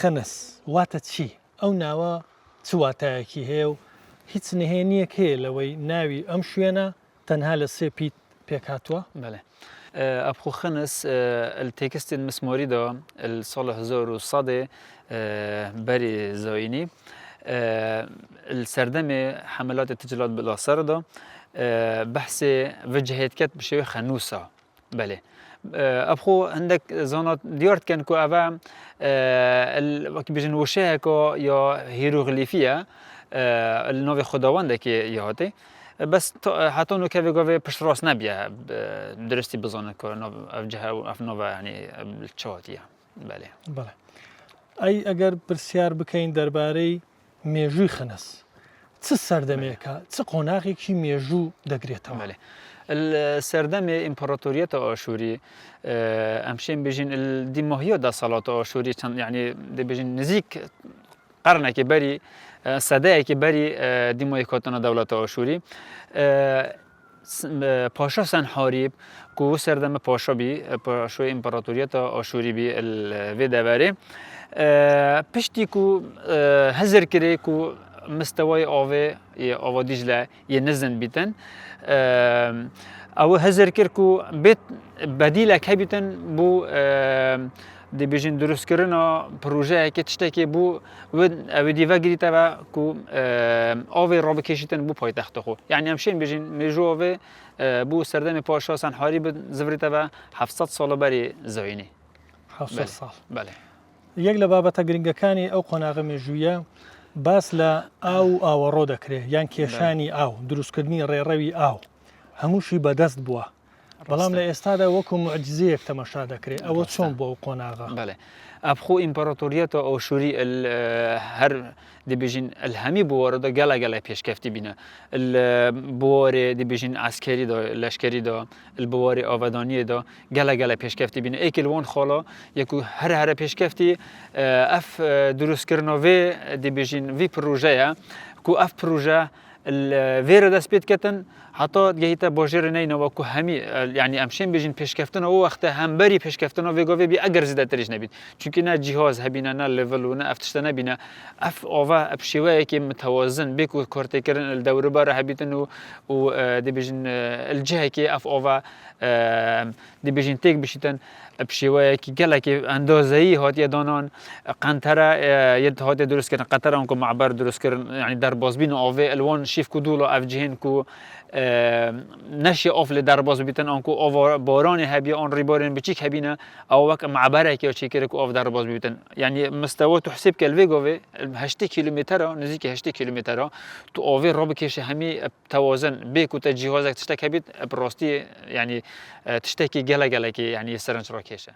خەنەس واتە چی؟ ئەو ناوە چ واتایەکی هەیە و هیچ نهێنیەک هەیە لەوەی ناوی ئەم شوێنە تەنها لە سێ پیت پێکهاتووە؟ بله أبخو خنس التكست المسموري ده الصالح زور والصدى بري زويني السردمة حملات التجارات بالأسر ده بحث وجهات كت بشوي خنوسة بله أبخو عندك زانات ديارت كان كو أبا وقت بيجن وشها كو يا هيروغليفية النوع خداوند كي يهاتي بس حتى انه كيف قوي بش راس نبيه درستي بظن كونه افجها وافنوفا يعني التشوتيه بله اي اگر برسيار بكاين درباري ميجو خنس چ سردميكا چ قوناغيكي ميجو دغريتا بله السردمه امبراطوريه اشوري امشين بيجين الديموهيو دا صلاه اشوري يعني دي بيجين نزيك قرن كبري صدای که بری دیمای کاتنا دولت آشوری پاشا سنحاریب کو سردم پاشا بی پاشای امپراتوریت آشوری بی الوی دوره پشتی کو هزر کری کو مستوای آوا دیجله یه نزن بیتن او هزر کر کو بیت بدیل که بیتن بو دی بیشتر درست کردن پروژه که تشتکی بو و دیو گریته و کو آوی راب کشیدن بو پایتخت خو یعنی همشین بیشتر میجو آوی بو سردم پاشا سنحاری بد زفریته و 700 سال بری زوینی 700 سال بله یک لبابت گرینگکانی او قناغ میجویا باس لا او آوارو دکره یعنی کشانی او درست کردنی ریروی او هموشی بدست بوا بەڵام لە ئێستادا وەکو معجزەیەک تەماشا دەکرێت ئەوە چۆن بۆ ئەو قۆناغا بەڵێ ئەبخۆ ئیمپەراتۆریەتە ئەوشوری هەر دەبێژین ئەلهەمی بوارەدا گەڵە پێشکەفتی بینە بوارێ دەبێژین ئاسکەریدا لەشکەریدا بوارێ ئاوەدانیەدا گەڵە پێشکەفتی بینە ئەیکە لەوان خاڵە یەکو هەرە پێشکەفتی ئەف دروستکردنەوە وێ دەبێژین وی پروژەیە کو ئەف پروژە الفيرا دست بيت كتن حتى جهيتا باجر نينا وكو همي يعني امشين بيجين بيشكفتنا او وقت هم بري بيشكفتنا ويغوي بي اگر زياده تريش نبيت چونكي نا جهاز هبينا نا ليفل ونا افتشتنا بينا اف اوفا بشويه كي متوازن بيكو كورتيكرن الدور بار هبيتن و دي بيجين الجهه كي اف اوفا دي بيجين تيك بشيتن بشويه كي قال لك اندازهي هاتي دانان قنطره يد هاتي درست كرن قطره انكم معبر درست كرن يعني در بازبين اوفي الوان شيف كودولا اف جهن كو نشي اوف لدر باز بيتن انكو اوف باران هبي اون ريبارن بچيك هبينا او وقت معبره كي تشيكرك اوف در باز بيتن يعني مستوى تحسب كالفيغوفي 8 كيلومتر نزيك 8 كيلومتر تو اوفي روبكيش همي توازن بيكو تجهازك تشتك هبيت براستي يعني تشتكي جلا كي يعني سرنج راكيشه